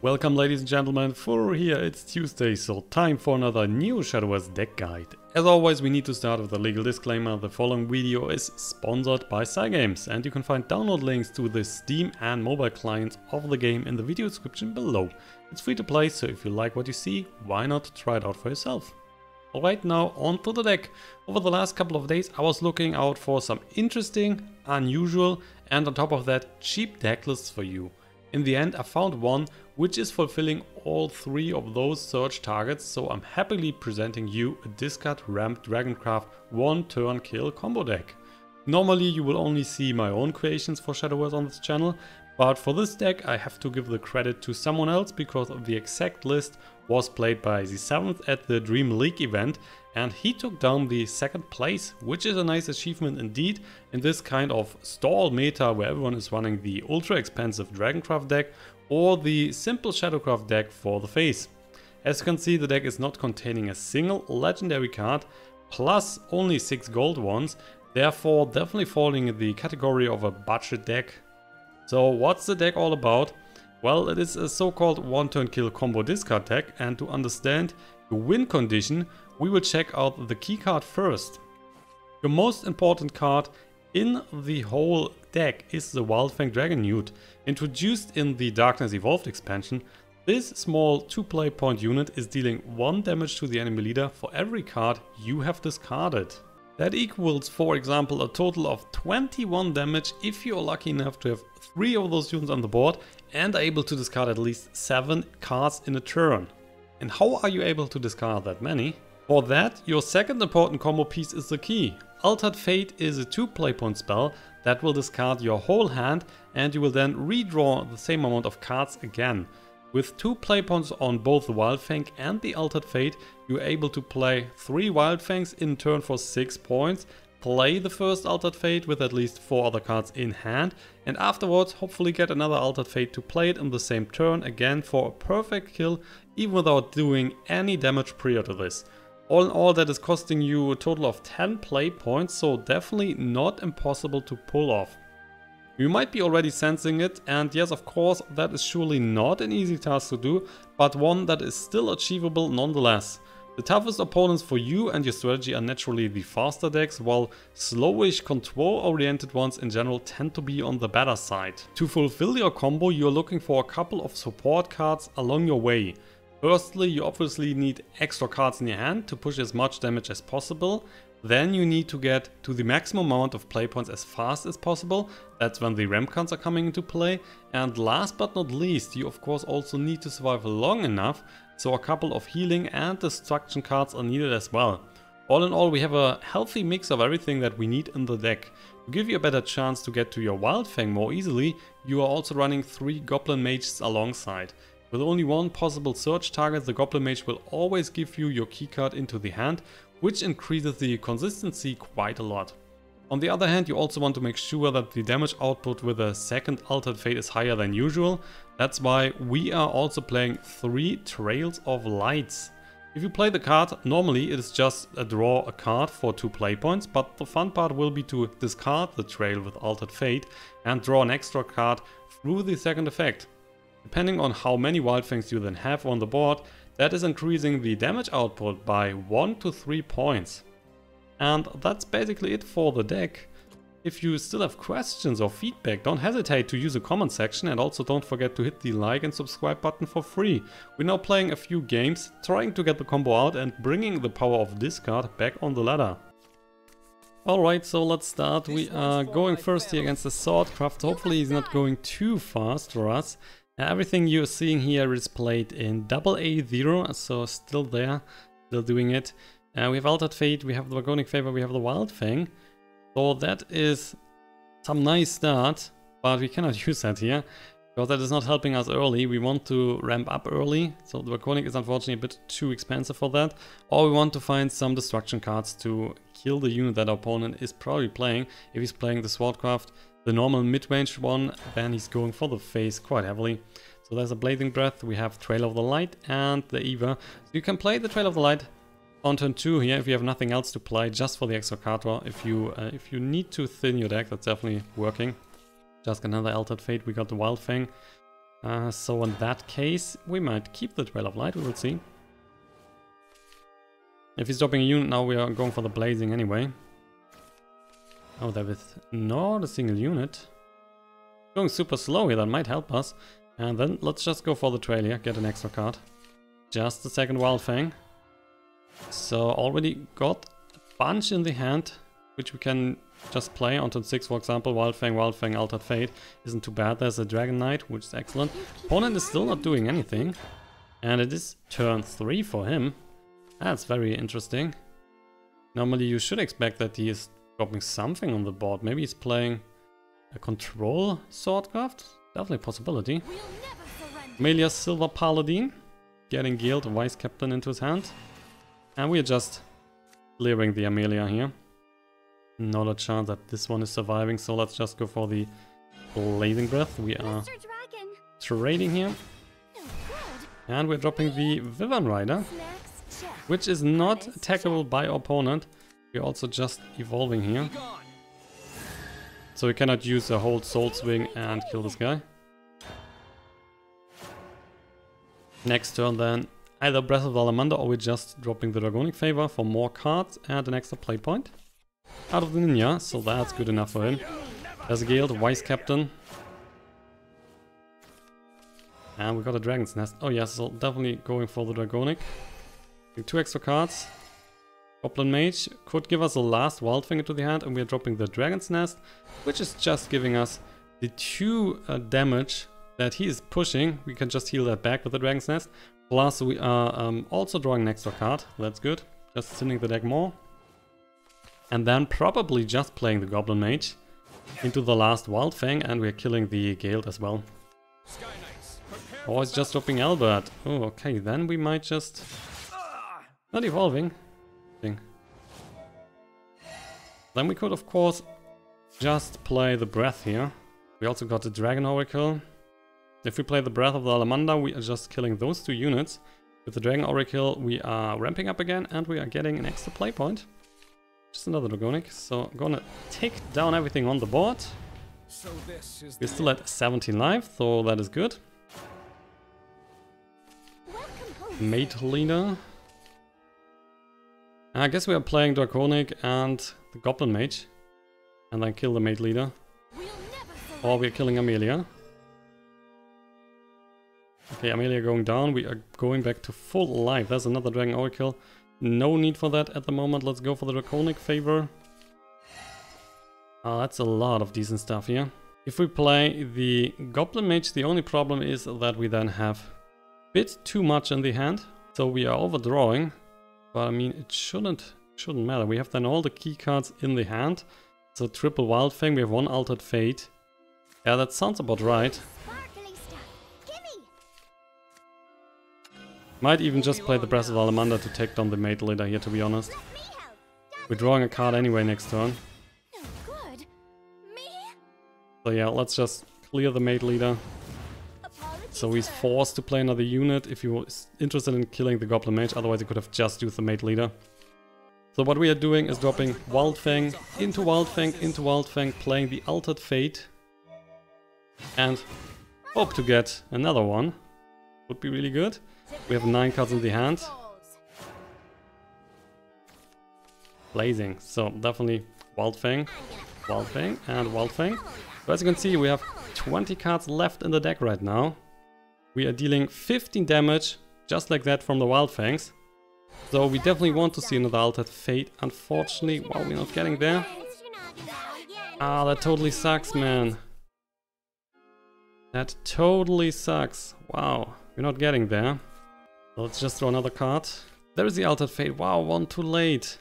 Welcome ladies and gentlemen, Furo here, it's Tuesday, so time for another new Shadowverse deck guide. As always, we need to start with a legal disclaimer. The following video is sponsored by Cygames, and you can find download links to the Steam and mobile clients of the game in the video description below. It's free to play, so if you like what you see, why not try it out for yourself. Alright, now on to the deck. Over the last couple of days I was looking out for some interesting, unusual and on top of that cheap deck lists for you. In the end I found one which is fulfilling all three of those search targets, so I'm happily presenting you a discard ramped Dragoncraft one turn kill combo deck. Normally you will only see my own creations for Shadowverse on this channel, but for this deck I have to give the credit to someone else because the exact list was played by the 7th at the Dream League event and he took down the 2nd place, which is a nice achievement indeed in this kind of stall meta where everyone is running the ultra expensive Dragoncraft deck or the simple Shadowcraft deck for the face. As you can see, the deck is not containing a single legendary card plus only 6 gold ones, therefore definitely falling in the category of a budget deck. So what's the deck all about? Well, it is a so-called one-turn kill combo discard deck, and to understand your win condition, we will check out the key card first. Your most important card in the whole deck is the Wildfang Dragonewt. Introduced in the Darkness Evolved expansion, this small 2 play point unit is dealing 1 damage to the enemy leader for every card you have discarded. That equals, for example, a total of 21 damage if you are lucky enough to have 3 of those units on the board and are able to discard at least 7 cards in a turn. And how are you able to discard that many? For that, your second important combo piece is the key. Altered Fate is a 2 play point spell that will discard your whole hand and you will then redraw the same amount of cards again. With 2 play points on both the Wildfang and the Altered Fate, you're able to play 3 Wildfangs in turn for 6 points, play the first Altered Fate with at least 4 other cards in hand, and afterwards hopefully get another Altered Fate to play it in the same turn again for a perfect kill, even without doing any damage prior to this. All in all, that is costing you a total of 10 play points, so definitely not impossible to pull off. You might be already sensing it, and yes, of course, that is surely not an easy task to do, but one that is still achievable nonetheless. The toughest opponents for you and your strategy are naturally the faster decks, while slowish control-oriented ones in general tend to be on the better side. To fulfill your combo, you are looking for a couple of support cards along your way. Firstly, you obviously need extra cards in your hand to push as much damage as possible. Then you need to get to the maximum amount of play points as fast as possible. That's when the ramp cards are coming into play. And last but not least, you of course also need to survive long enough, so a couple of healing and destruction cards are needed as well. All in all, we have a healthy mix of everything that we need in the deck. To give you a better chance to get to your Wildfang more easily, you are also running 3 Goblin Mages alongside. With only one possible search target, the Goblin Mage will always give you your keycard into the hand, which increases the consistency quite a lot. On the other hand, you also want to make sure that the damage output with a second Altered Fate is higher than usual. That's why we are also playing 3 Trails of Lights. If you play the card, normally it is just a draw a card for 2 play points, but the fun part will be to discard the trail with Altered Fate and draw an extra card through the second effect. Depending on how many Wildfangs you then have on the board, that is increasing the damage output by 1 to 3 points. And that's basically it for the deck. If you still have questions or feedback, don't hesitate to use the comment section, and also don't forget to hit the like and subscribe button for free. We're now playing a few games, trying to get the combo out and bringing the power of discard back on the ladder. Alright, so let's start. We are going first here against the Swordcraft. Hopefully he's not going too fast for us. Everything you're seeing here is played in AA0, so still there, still doing it. We have Altered Fate, we have the Draconic Fervor, we have the Wildfang. So that is some nice start, but we cannot use that here, because that is not helping us early. We want to ramp up early, so the Draconic is unfortunately a bit too expensive for that. Or we want to find some destruction cards to kill the unit that our opponent is probably playing. If he's playing the Swordcraft, the normal mid-range one, then he's going for the face quite heavily. So there's a Blazing Breath, we have Trail of the Light and the Eyfa. So you can play the Trail of the Light on turn 2 here if you have nothing else to play, just for the extra card draw. If you need to thin your deck, that's definitely working. Just another Altered Fate, we got the Wildfang. So in that case, we might keep the Trail of Light, we will see. If he's dropping a unit now, we are going for the Blazing anyway. Oh, there is not a single unit. Going super slow here, that might help us. And then let's just go for the trail here, get an extra card. Just the second Wildfang. So already got a bunch in the hand, which we can just play on turn 6, for example. Wildfang, Altered Fate isn't too bad. There's a Dragon Knight, which is excellent. Opponent is still not doing anything. And it is turn 3 for him. That's very interesting. Normally you should expect that he is dropping something on the board. Maybe he's playing a control Swordcraft? Definitely a possibility. Amelia's Silver Paladin. Getting Guild Vice Captain into his hand. And we are just clearing the Amelia here. Not a chance that this one is surviving, so let's just go for the Blazing Breath. We are trading here. And we're dropping the Wyvern Rider, which is not attackable by our opponent. We're also just evolving here. So we cannot use a whole Soul Swing and kill this guy. Next turn then, either Breath of the Salamander or we're just dropping the Draconic Fervor for more cards and an extra play point out of the Ninja, so that's good enough for him. There's a Guild, Vice Captain. And we got a Dragon's Nest. Oh yes, so definitely going for the Dragonic. 2 extra cards. Goblin Mage could give us a last Wildfang into the hand, and we're dropping the Dragon's Nest, which is just giving us the 2 damage that he is pushing. We can just heal that back with the Dragon's Nest. Plus we are also drawing an extra card. That's good. Just thinning the deck more. And then probably just playing the Goblin Mage into the last Wildfang, and we're killing the Guild as well. Oh, it's just dropping Albert. Oh, okay, then we might just... Not evolving. Then we could, of course, just play the Breath here. We also got the Dragon Oracle. If we play the Breath of the Salamander, we are just killing those 2 units. With the Dragon Oracle, we are ramping up again, and we are getting an extra play point. Just another Dragonic. So I'm gonna take down everything on the board. We're still at 17 life, so that is good. Mate Leader. I guess we are playing Draconic and the Goblin Mage. And then kill the Mate Leader. Or we're killing Amelia. Okay, Amelia going down. We are going back to full life. There's another Dragon Oracle. No need for that at the moment. Let's go for the Draconic Fervor. That's a lot of decent stuff here. If we play the Goblin Mage, the only problem is that we then have a bit too much in the hand. So we are overdrawing. But I mean, it shouldn't matter. We have then all the key cards in the hand. So triple Wildfang, we have 1 Altered Fate. Yeah, that sounds about right. Might even just play the Breath of the Salamander to take down the Mate Leader here, to be honest. We're drawing a card anyway next turn. So yeah, let's just clear the Mate Leader. So he's forced to play another unit if he was interested in killing the Goblin Mage, otherwise he could have just used the Mate Leader. So what we are doing is dropping Wildfang into Wildfang into Wildfang, playing the Altered Fate. And hope to get another one. Would be really good. We have 9 cards in the hand. Blazing. So definitely Wildfang, Wildfang and Wildfang. So as you can see, we have 20 cards left in the deck right now. We are dealing 15 damage, just like that from the Wildfangs. So we definitely want to see another Altered Fate. Unfortunately, wow, we're not getting there. Ah, that totally sucks, man. That totally sucks. Wow, we're not getting there. So let's just draw another card. There is the Altered Fate. Wow, 1 too late.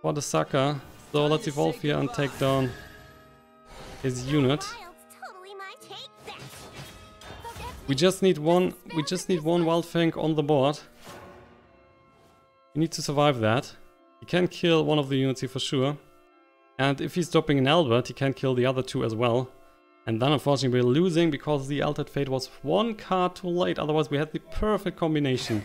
What a sucker. So let's evolve here and take down his unit. We just need one Wildfang on the board. We need to survive that. He can kill one of the units here for sure. And if he's dropping an Albert, he can kill the other 2 as well. And then unfortunately we're losing because the Altered Fate was 1 card too late. Otherwise we had the perfect combination.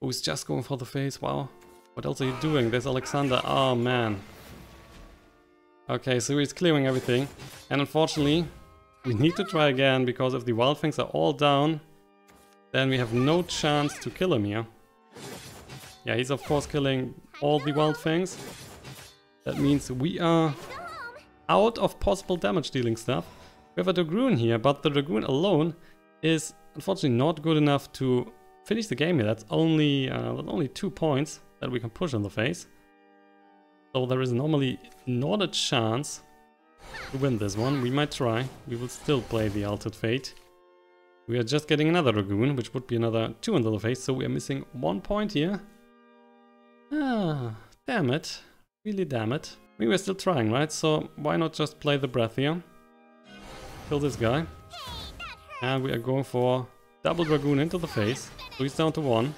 Oh, he's just going for the face. Wow. What else are you doing? There's Alexander. Oh man. Okay, so he's clearing everything. And unfortunately, We need to try again, because if the Wildfangs are all down, then we have no chance to kill him here. Yeah, he's of course killing all the Wildfangs. That means we are out of possible damage dealing stuff. We have a Dragoon here, but the Dragoon alone is unfortunately not good enough to finish the game here. That's only 2 points that we can push in the face. So there is normally not a chance to win this one. We might try. We will still play the Altered Fate. We are just getting another Dragoon, which would be another 2 into the face, so we are missing 1 point here. Ah, damn it. Really damn it. I mean, we're still trying, right? So why not just play the Breath here? Kill this guy. And we are going for double Dragoon into the face. So he's down to 1.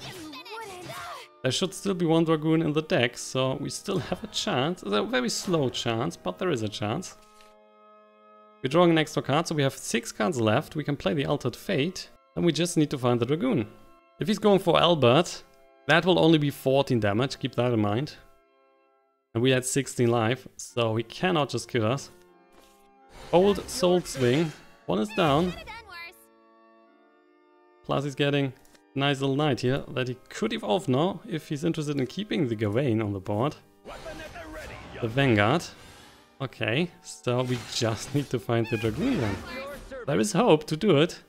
There should still be 1 Dragoon in the deck, so we still have a chance. It's a very slow chance, but there is a chance. We're drawing an extra card, so we have 6 cards left. We can play the Altered Fate, and we just need to find the Dragoon. If he's going for Albert, that will only be 14 damage, keep that in mind. And we had 16 life, so he cannot just kill us. Old Soul Swing, 1 is down. Plus he's getting a nice little knight here that he could evolve now if he's interested in keeping the Gawain on the board. The Vanguard. Okay, so we just need to find the Dragoon then. There is hope to do it.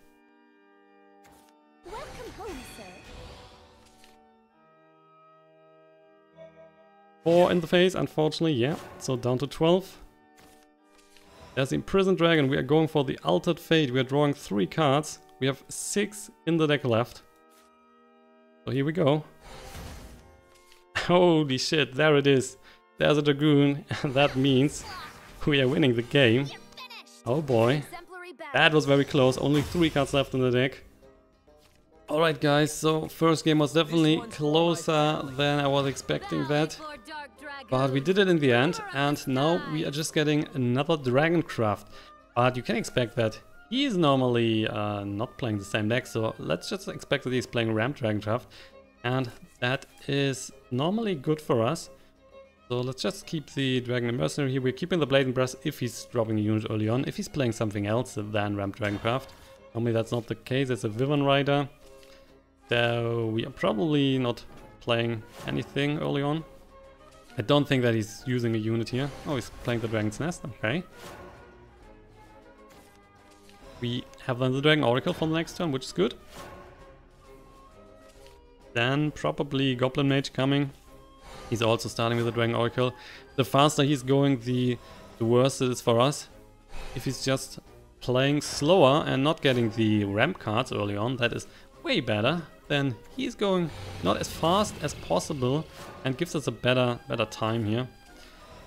4 in the face, unfortunately, yeah. So down to 12. There's the Imprisoned Dragon. We are going for the Altered Fate. We are drawing 3 cards. We have 6 in the deck left. So here we go. Holy shit, there it is. There's a Dragoon, and that means we are winning the game. Oh boy. That was very close. Only 3 cards left in the deck. Alright guys, so first game was definitely closer than I was expecting that. But we did it in the end, and now we are just getting another Dragoncraft. But you can expect that he is normally not playing the same deck, so let's just expect that he's playing Ramp Dragoncraft. And that is normally good for us. So let's just keep the Dragon Emissary here. We're keeping the Blade and Breath if he's dropping a unit early on. If he's playing something else than Ramp Dragoncraft. Normally that's not the case, it's a Wyvern Rider. So we are probably not playing anything early on. I don't think that he's using a unit here. Oh, he's playing the Dragon's Nest, okay. We have then the Dragon Oracle for the next turn, which is good. Then probably Goblin Mage coming. He's also starting with the Dragon Oracle. The faster he's going, the worse it is for us. If he's just playing slower and not getting the ramp cards early on, that is way better. Then he's going not as fast as possible and gives us a better time here.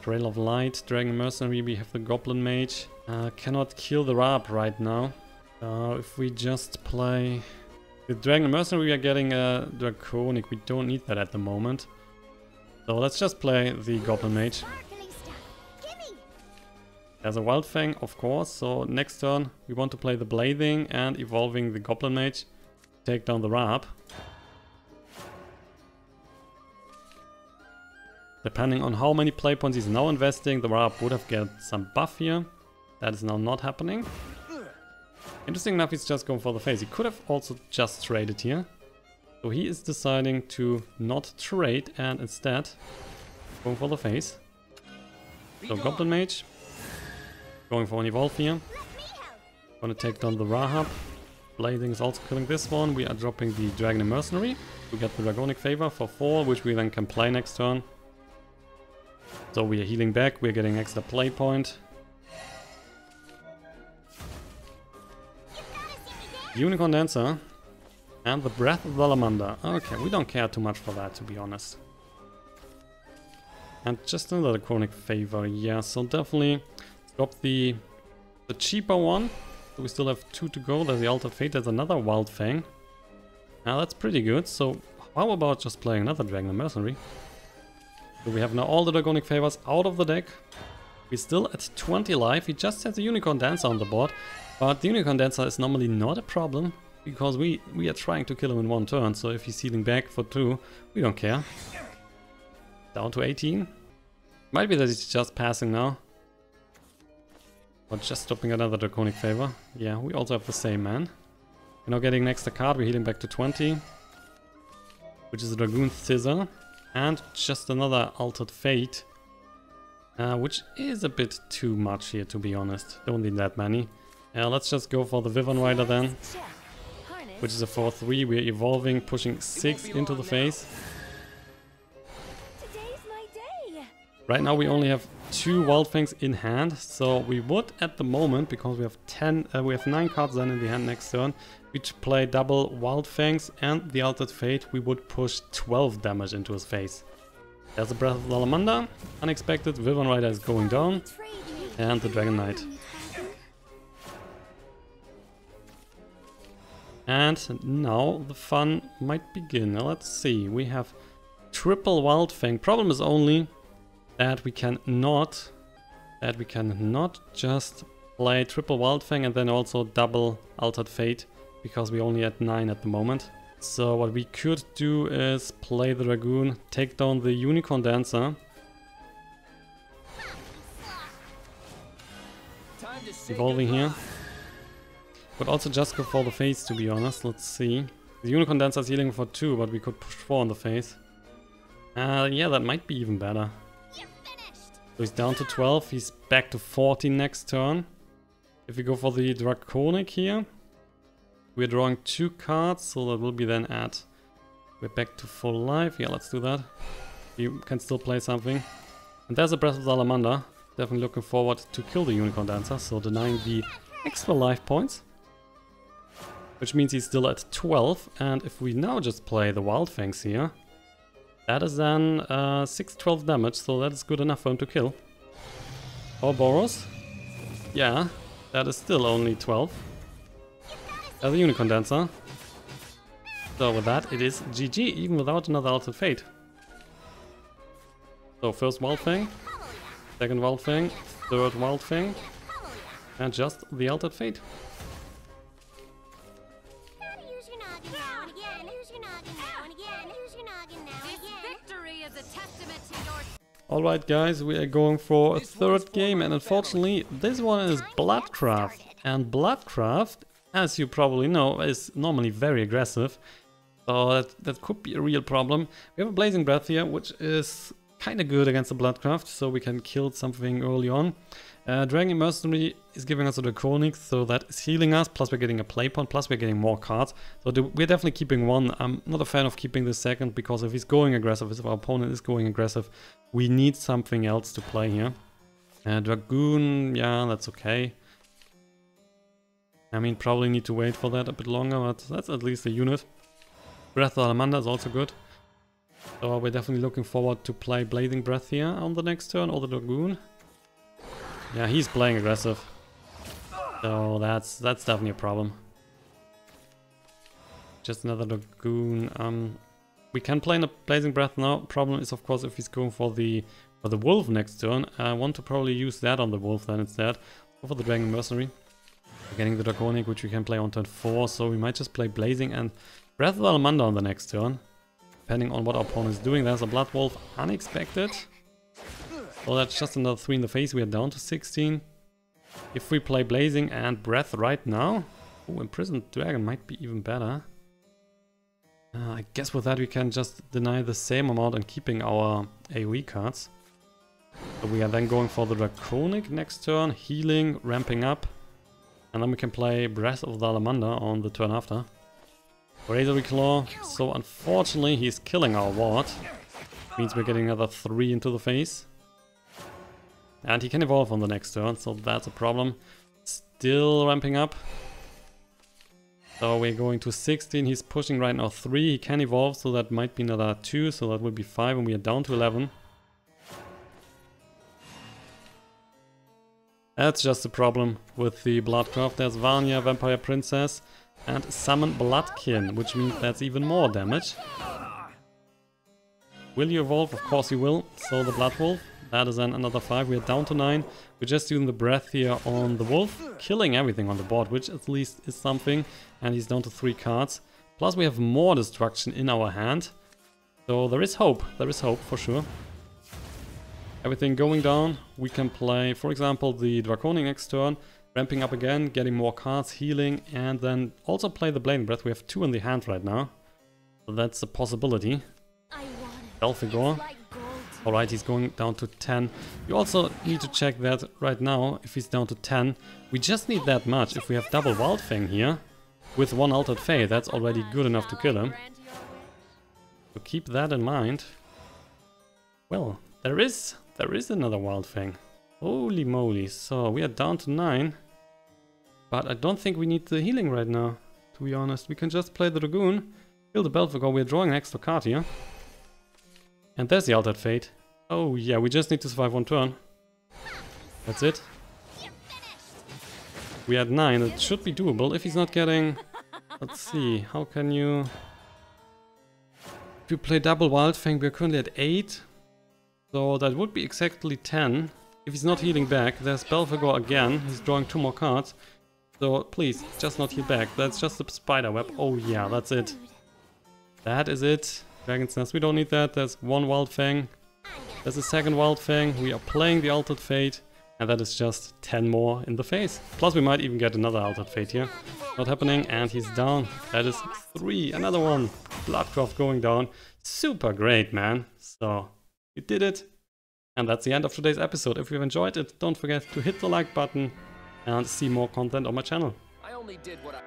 Trail of Light, Dragon Mercenary, we have the Goblin Mage. Cannot kill the Rab right now. If we just play the Dragon Mercenary, we are getting a Draconic. We don't need that at the moment. So let's just play the Goblin Mage. There's a Wildfang, of course, so next turn we want to play the Blading and evolving the Goblin Mage. Take down the Rab. Depending on how many play points he's now investing, the Rab would have get some buff here. That is now not happening. Interesting enough, he's just going for the face. He could have also just traded here. So he is deciding to not trade and instead going for the face. So Goblin Mage. Going for an evolve here. Gonna take down the Rahab. Blading is also killing this one. We are dropping the Dragon Mercenary. We get the Draconic Fervor for 4, which we then can play next turn. So we are healing back. We're getting extra play point. Unicorn Dancer. And the Breath of Salamander. Okay, we don't care too much for that, to be honest. And just another Draconic Fervor. Yeah, so definitely drop the cheaper one. So we still have 2 to go. There's the Altered Fate. There's another Wildfang. Now that's pretty good. So how about just playing another Dragon Mercenary? So we have now all the Draconic Fervors out of the deck. We're still at 20 life. He just has a Unicorn Dancer on the board. But the Unicorn Dancer is normally not a problem. Because we are trying to kill him in 1 turn. So if he's healing back for 2, we don't care. Down to 18. Might be that he's just passing now. Or just stopping another Draconic Fervor. Yeah, we also have the same man. We're now getting an extra card, we're healing back to 20. Which is a Dragoon Scyther. And just another Altered Fate. Which is a bit too much here, to be honest. Don't need that many. Let's just go for the Wyvern Rider then. Which is a 4-3. We're evolving, pushing 6 into the face. Right now we only have 2 Wildfangs in hand, so we would at the moment, because we have 9 cards then in the hand next turn, we'd play double Wildfangs and the Altered Fate, we would push 12 damage into his face. There's a Breath of Salamander, unexpected, Wyvern Rider is going down, and the Dragon Knight. And now the fun might begin. Now let's see, we have triple Wildfang. Problem is only that we cannot just play triple Wildfang and then also double Altered Fate, because we only at 9 at the moment. So what we could do is play the Dragoon, take down the Unicorn Dancer, evolving here. Could also just go for the face, to be honest. Let's see. The Unicorn Dancer is healing for 2, but we could push 4 on the face. Yeah, that might be even better. So he's down to 12, he's back to 14 next turn. If we go for the Draconic here, we're drawing 2 cards, so that will be then at... We're back to full life, yeah, let's do that. You can still play something. And there's a Breath of Salamander. Definitely looking forward to kill the Unicorn Dancer, so denying the extra life points. Which means he's still at 12, and if we now just play the Wildfangs here, that is then 6-12 damage, so that is good enough for him to kill. Or Boros. Yeah, that is still only 12. There's a Unicorn Dancer. So with that, it is GG, even without another Altered Fate. So first Wildfang, second Wildfang, third Wildfang, and just the Altered Fate. Alright guys, we are going for a third game, and unfortunately this one is Bloodcraft. And Bloodcraft, as you probably know, is normally very aggressive. So that could be a real problem. We have a Blazing Breath here, which is kind of good against the Bloodcraft, so we can kill something early on. Dragon Emissary is giving us a Draconic, so that is healing us, plus we're getting a play point, plus we're getting more cards. So we're definitely keeping one. I'm not a fan of keeping the second, because if he's going aggressive, if our opponent is going aggressive, we need something else to play here. Dragoon, yeah, that's okay. I mean, probably need to wait for that a bit longer, but that's at least a unit. Breath of Salamander is also good. So we're definitely looking forward to play Blazing Breath here on the next turn, or the Dragoon. Yeah, he's playing aggressive. So that's definitely a problem. Just another Dragoon. We can play in a Blazing Breath now. Problem is, of course, if he's going for the Wolf next turn. I want to probably use that on the Wolf then instead. Go for the Dragon Mercenary. We're getting the Draconic, which we can play on turn 4. So we might just play Blazing and Breath of Salamander on the next turn, depending on what our opponent is doing. There's a Blood Wolf, unexpected. So that's just another 3 in the face. We are down to 16. If we play Blazing and Breath right now... Oh, Imprisoned Dragon might be even better. I guess with that we can just deny the same amount and keeping our AoE cards. So we are then going for the Draconic next turn, healing, ramping up. And then we can play Breath of Salamander on the turn after. Razor Claw, so unfortunately he's killing our ward. Means we're getting another 3 into the face. And he can evolve on the next turn, so that's a problem. Still ramping up. So we're going to 16, he's pushing right now 3, he can evolve, so that might be another 2, so that would be 5, and we are down to 11. That's just a problem with the Bloodcraft. There's Vanya, Vampire Princess, and Summon Bloodkin, which means that's even more damage. Will you evolve? Of course you will. So the Blood Wolf, that is then another 5. We're down to 9. We're just using the Breath here on the Wolf, killing everything on the board, which at least is something. And he's down to 3 cards. Plus we have more destruction in our hand. So there is hope for sure. Everything going down. We can play, for example, the Draconic next turn, ramping up again, getting more cards, healing, and then also play the Blade Breath. We have 2 in the hand right now, so that's a possibility. Belphegor. Alright, he's going down to 10. You also need to check that right now, if he's down to 10. We just need that much. If we have double Wildfang here, with 1 Altered Fate, that's already good enough to kill him. So keep that in mind. Well, there is another Wildfang. Holy moly, so we are down to 9. But I don't think we need the healing right now, to be honest. We can just play the Dragoon, kill the Belphegor. We're drawing an extra card here. And there's the Altered Fate. Oh yeah, we just need to survive 1 turn. That's it. We had 9, it should be doable if he's not getting... Let's see, how can you... If you play double Wildfang, we're currently at 8. So that would be exactly 10. If he's not healing back, there's Belphegor again. He's drawing 2 more cards. So please, just not heal back. That's just a spider web. Oh yeah, that's it. That is it. Dragon's Nest, we don't need that. There's 1 Wildfang. There's a second Wildfang. We are playing the Altered Fate. And that is just 10 more in the face. Plus we might even get another Altered Fate here. Not happening, and he's down. That is 3. Another one. Bloodcraft going down. Super great, man. So, you did it. And that's the end of today's episode. If you've enjoyed it, don't forget to hit the like button and see more content on my channel. I only did what I...